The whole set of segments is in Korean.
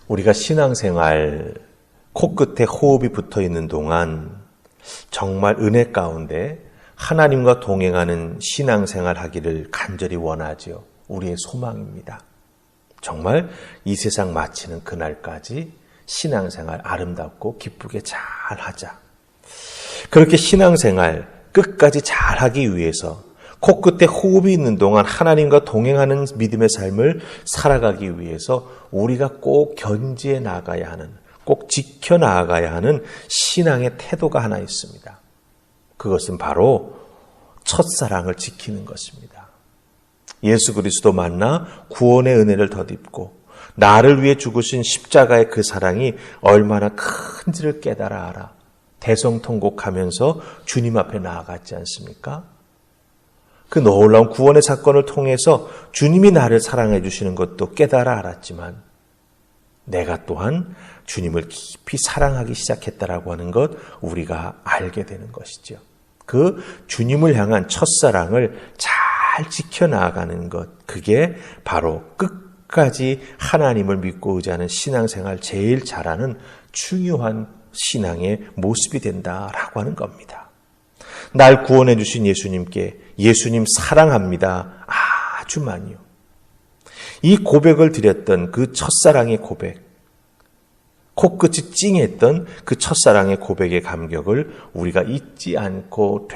우리가 신앙생활 코끝에 호흡이 붙어 있는 동안 정말 은혜 가운데 하나님과 동행하는 신앙생활 하기를 간절히 원하죠. 우리의 소망입니다. 정말 이 세상 마치는 그날까지 신앙생활 아름답고 기쁘게 잘 하자. 그렇게 신앙생활 끝까지 잘 하기 위해서 코끝에 호흡이 있는 동안 하나님과 동행하는 믿음의 삶을 살아가기 위해서 우리가 꼭 견지해 나가야 하는, 꼭 지켜 나가야 하는 신앙의 태도가 하나 있습니다. 그것은 바로 첫사랑을 지키는 것입니다. 예수 그리스도 만나 구원의 은혜를 덧입고 나를 위해 죽으신 십자가의 그 사랑이 얼마나 큰지를 깨달아 알아 대성통곡하면서 주님 앞에 나아갔지 않습니까? 그 놀라운 구원의 사건을 통해서 주님이 나를 사랑해 주시는 것도 깨달아 알았지만 내가 또한 주님을 깊이 사랑하기 시작했다라고 하는 것 우리가 알게 되는 것이죠. 그 주님을 향한 첫사랑을 잘 지켜나가는 것, 그게 바로 끝까지 하나님을 믿고 의지하는 신앙생활 제일 잘하는 중요한 신앙의 모습이 된다라고 하는 겁니다. 날 구원해 주신 예수님께 예수님 사랑합니다. 아주 많이요. 이 고백을 드렸던 그 첫사랑의 고백, 코끝이 찡했던 그 첫사랑의 고백의 감격을 우리가 잊지 않고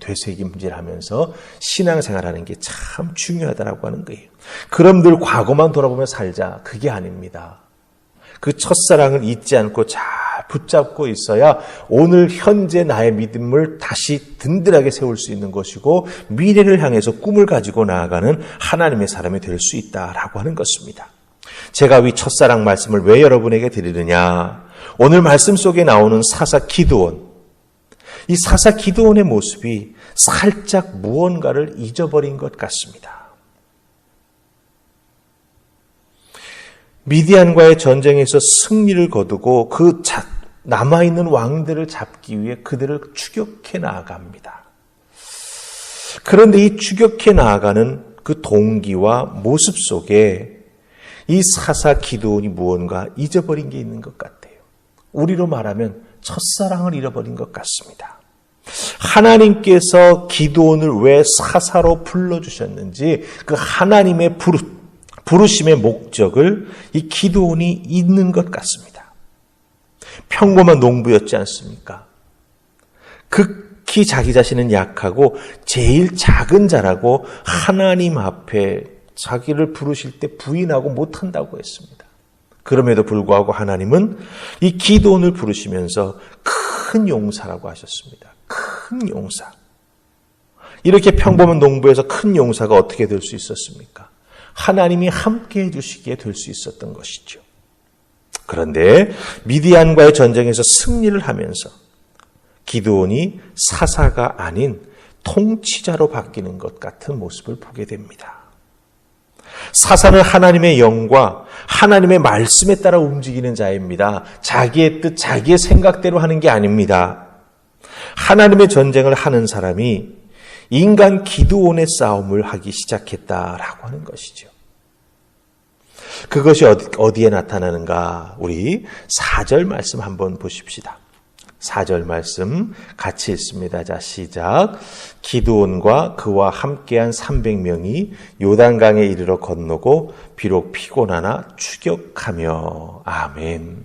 되새김질하면서 신앙생활하는 게 참 중요하다라고 하는 거예요. 그럼 늘 과거만 돌아보며 살자. 그게 아닙니다. 그 첫사랑을 잊지 않고 잘 붙잡고 있어야 오늘 현재 나의 믿음을 다시 든든하게 세울 수 있는 것이고 미래를 향해서 꿈을 가지고 나아가는 하나님의 사람이 될 수 있다라고 하는 것입니다. 제가 이 첫사랑 말씀을 왜 여러분에게 드리느냐? 오늘 말씀 속에 나오는 사사 기드온, 이 사사 기드온의 모습이 살짝 무언가를 잊어버린 것 같습니다. 미디안과의 전쟁에서 승리를 거두고 그 남아있는 왕들을 잡기 위해 그들을 추격해 나아갑니다. 그런데 이 추격해 나아가는 그 동기와 모습 속에 이 사사 기드온이 무언가 잊어버린 게 있는 것 같아요. 우리로 말하면 첫사랑을 잃어버린 것 같습니다. 하나님께서 기드온을 왜 사사로 불러주셨는지 그 하나님의 부르심의 목적을 이 기드온이 잊는 것 같습니다. 평범한 농부였지 않습니까? 극히 자기 자신은 약하고 제일 작은 자라고 하나님 앞에 자기를 부르실 때 부인하고 못한다고 했습니다. 그럼에도 불구하고 하나님은 이 기드온을 부르시면서 큰 용사라고 하셨습니다. 큰 용사. 이렇게 평범한 농부에서 큰 용사가 어떻게 될 수 있었습니까? 하나님이 함께 해주시기에 될 수 있었던 것이죠. 그런데 미디안과의 전쟁에서 승리를 하면서 기드온이 사사가 아닌 통치자로 바뀌는 것 같은 모습을 보게 됩니다. 사사는 하나님의 영과 하나님의 말씀에 따라 움직이는 자입니다. 자기의 뜻, 자기의 생각대로 하는 게 아닙니다. 하나님의 전쟁을 하는 사람이 인간 기드온의 싸움을 하기 시작했다라고 하는 것이죠. 그것이 어디에 나타나는가? 우리 4절 말씀 한번 보십시다. 4절 말씀 같이 읽습니다. 자, 시작. 기드온과 그와 함께한 300명이 요단강에 이르러 건너고 비록 피곤하나 추격하며. 아멘.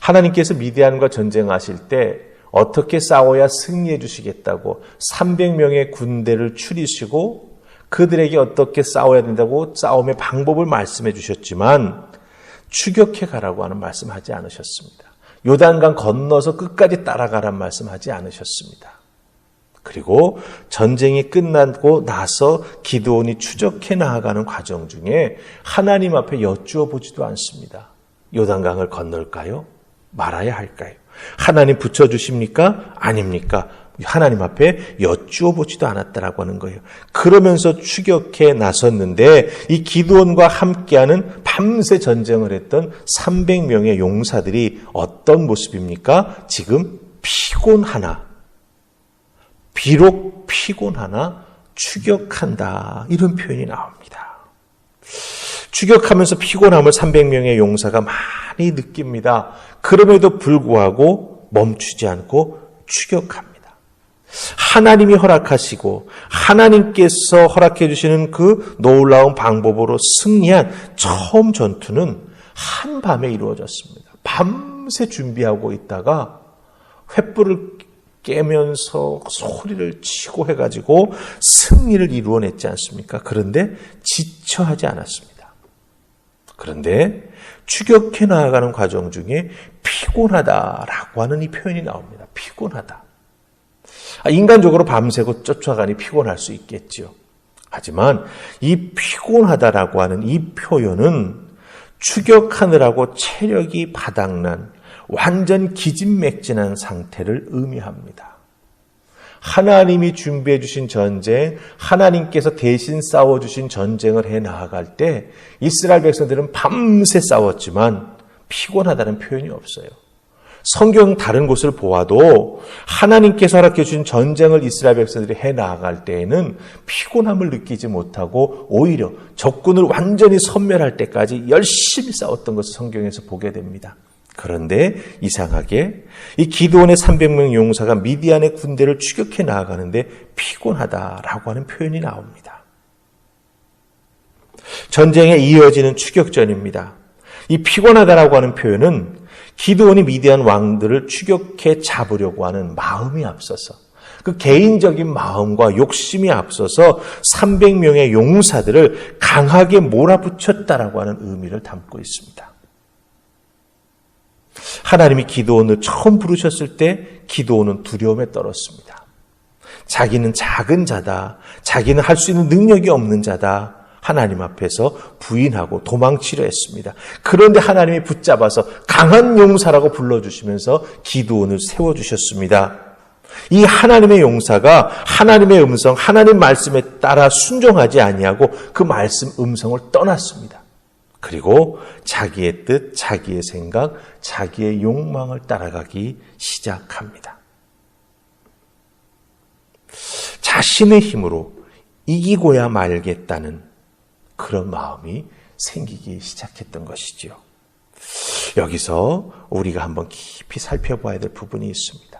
하나님께서 미디안과 전쟁하실 때 어떻게 싸워야 승리해 주시겠다고 300명의 군대를 추리시고 그들에게 어떻게 싸워야 된다고 싸움의 방법을 말씀해 주셨지만 추격해 가라고 하는 말씀하지 않으셨습니다. 요단강 건너서 끝까지 따라가란 말씀하지 않으셨습니다. 그리고 전쟁이 끝나고 나서 기드온이 추적해 나아가는 과정 중에 하나님 앞에 여쭈어 보지도 않습니다. 요단강을 건널까요? 말아야 할까요? 하나님 붙여주십니까? 아닙니까? 하나님 앞에 여쭈어 보지도 않았다라고 하는 거예요. 그러면서 추격해 나섰는데 이 기드온과 함께하는 밤새 전쟁을 했던 300명의 용사들이 어떤 모습입니까? 지금 비록 피곤하나 추격한다. 이런 표현이 나옵니다. 추격하면서 피곤함을 300명의 용사가 많이 느낍니다. 그럼에도 불구하고 멈추지 않고 추격합니다. 하나님이 허락하시고 하나님께서 허락해 주시는 그 놀라운 방법으로 승리한 처음 전투는 한밤에 이루어졌습니다. 밤새 준비하고 있다가 횃불을 깨면서 소리를 치고 해가지고 승리를 이루어냈지 않습니까? 그런데 지쳐하지 않았습니다. 그런데 추격해 나아가는 과정 중에 피곤하다라고 하는 이 표현이 나옵니다. 피곤하다. 인간적으로 밤새고 쫓아가니 피곤할 수 있겠죠. 하지만 이 피곤하다라고 하는 이 표현은 추격하느라고 체력이 바닥난 완전 기진맥진한 상태를 의미합니다. 하나님이 준비해 주신 전쟁, 하나님께서 대신 싸워주신 전쟁을 해 나아갈 때 이스라엘 백성들은 밤새 싸웠지만 피곤하다는 표현이 없어요. 성경 다른 곳을 보아도 하나님께서 허락해 주신 전쟁을 이스라엘 백성들이 해 나아갈 때에는 피곤함을 느끼지 못하고 오히려 적군을 완전히 섬멸할 때까지 열심히 싸웠던 것을 성경에서 보게 됩니다. 그런데 이상하게 이 기드온의 300명 용사가 미디안의 군대를 추격해 나아가는데 피곤하다라고 하는 표현이 나옵니다. 전쟁에 이어지는 추격전입니다. 이 피곤하다라고 하는 표현은 기드온이 미디안 왕들을 추격해 잡으려고 하는 마음이 앞서서 그 개인적인 마음과 욕심이 앞서서 300명의 용사들을 강하게 몰아붙였다라고 하는 의미를 담고 있습니다. 하나님이 기드온을 처음 부르셨을 때 기드온은 두려움에 떨었습니다. 자기는 작은 자다. 자기는 할 수 있는 능력이 없는 자다. 하나님 앞에서 부인하고 도망치려 했습니다. 그런데 하나님이 붙잡아서 강한 용사라고 불러주시면서 기드온을 세워주셨습니다. 이 하나님의 용사가 하나님의 음성, 하나님 말씀에 따라 순종하지 아니하고 그 말씀 음성을 떠났습니다. 그리고 자기의 뜻, 자기의 생각, 자기의 욕망을 따라가기 시작합니다. 자신의 힘으로 이기고야 말겠다는 그런 마음이 생기기 시작했던 것이지요. 여기서 우리가 한번 깊이 살펴봐야 될 부분이 있습니다.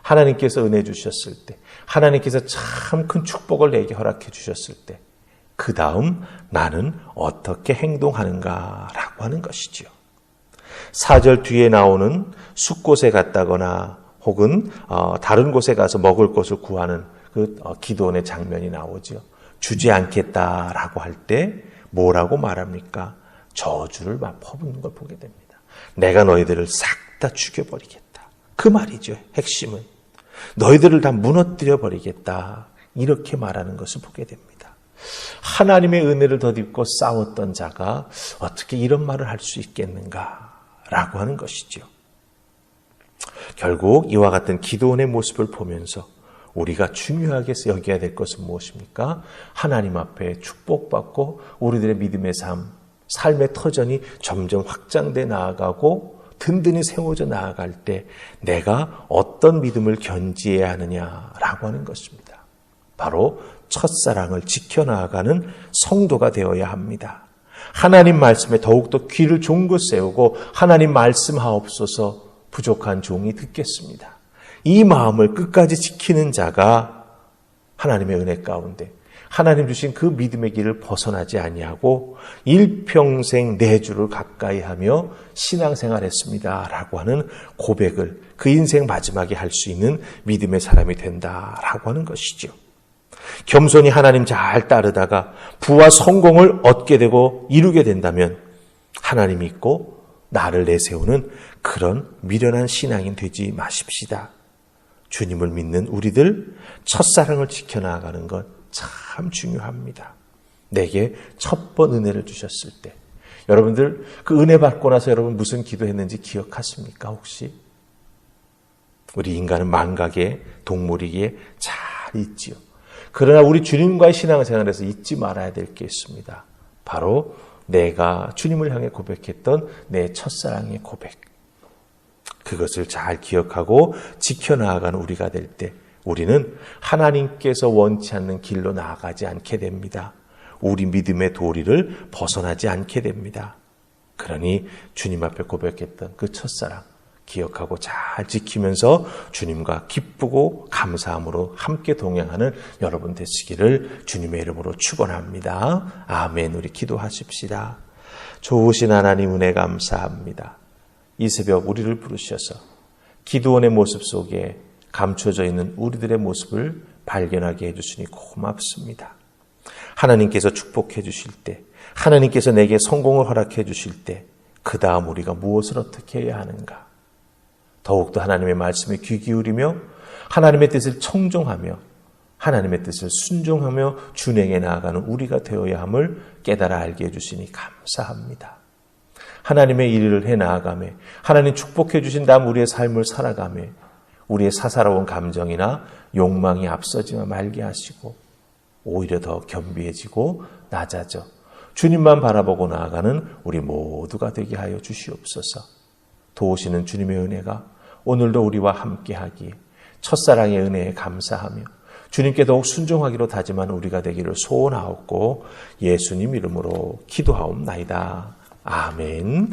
하나님께서 은혜 주셨을 때, 하나님께서 참 큰 축복을 내게 허락해 주셨을 때, 그 다음 나는 어떻게 행동하는가라고 하는 것이지요. 4절 뒤에 나오는 숲곳에 갔다거나 혹은 다른 곳에 가서 먹을 것을 구하는 그 기드온의 장면이 나오죠. 주지 않겠다라고 할 때 뭐라고 말합니까? 저주를 막 퍼붓는 걸 보게 됩니다. 내가 너희들을 싹 다 죽여버리겠다. 그 말이죠. 핵심은. 너희들을 다 무너뜨려 버리겠다. 이렇게 말하는 것을 보게 됩니다. 하나님의 은혜를 덧입고 싸웠던 자가 어떻게 이런 말을 할 수 있겠는가라고 하는 것이죠. 결국 이와 같은 기드온의 모습을 보면서 우리가 중요하게 여겨야 될 것은 무엇입니까? 하나님 앞에 축복받고 우리들의 믿음의 삶의 터전이 점점 확장돼 나아가고 든든히 세워져 나아갈 때 내가 어떤 믿음을 견지해야 하느냐라고 하는 것입니다. 바로 첫사랑을 지켜나가는 성도가 되어야 합니다. 하나님 말씀에 더욱더 귀를 종긋 세우고 하나님 말씀하옵소서 부족한 종이 듣겠습니다. 이 마음을 끝까지 지키는 자가 하나님의 은혜 가운데 하나님 주신 그 믿음의 길을 벗어나지 아니하고 일평생 내 주를 가까이 하며 신앙생활했습니다 라고 하는 고백을 그 인생 마지막에 할 수 있는 믿음의 사람이 된다라고 하는 것이죠. 겸손히 하나님 잘 따르다가 부와 성공을 얻게 되고 이루게 된다면 하나님 믿고 나를 내세우는 그런 미련한 신앙인 되지 마십시다. 주님을 믿는 우리들 첫사랑을 지켜나가는 것 참 중요합니다. 내게 첫 번 은혜를 주셨을 때 여러분들 그 은혜 받고 나서 여러분 무슨 기도했는지 기억하십니까 혹시? 우리 인간은 망각의 동물이기에 잘 잊지요. 그러나 우리 주님과의 신앙생활에서 잊지 말아야 될 게 있습니다. 바로 내가 주님을 향해 고백했던 내 첫사랑의 고백. 그것을 잘 기억하고 지켜나가는 우리가 될 때 우리는 하나님께서 원치 않는 길로 나아가지 않게 됩니다. 우리 믿음의 도리를 벗어나지 않게 됩니다. 그러니 주님 앞에 고백했던 그 첫사랑 기억하고 잘 지키면서 주님과 기쁘고 감사함으로 함께 동행하는 여러분 되시기를 주님의 이름으로 축원합니다. 아멘. 우리 기도하십시다. 좋으신 하나님 은혜 감사합니다. 이 새벽 우리를 부르셔서 기도원의 모습 속에 감춰져 있는 우리들의 모습을 발견하게 해주시니 고맙습니다. 하나님께서 축복해 주실 때, 하나님께서 내게 성공을 허락해 주실 때, 그 다음 우리가 무엇을 어떻게 해야 하는가? 더욱더 하나님의 말씀에 귀 기울이며 하나님의 뜻을 청종하며 하나님의 뜻을 순종하며 준행해 나아가는 우리가 되어야 함을 깨달아 알게 해주시니 감사합니다. 하나님의 일을 해 나아가며 하나님 축복해 주신 다음 우리의 삶을 살아가며 우리의 사사로운 감정이나 욕망이 앞서지 말게 하시고 오히려 더 겸비해지고 낮아져 주님만 바라보고 나아가는 우리 모두가 되게 하여 주시옵소서. 도우시는 주님의 은혜가 오늘도 우리와 함께하기에 첫사랑의 은혜에 감사하며 주님께 더욱 순종하기로 다짐하는 우리가 되기를 소원하옵고 예수님 이름으로 기도하옵나이다. 아멘.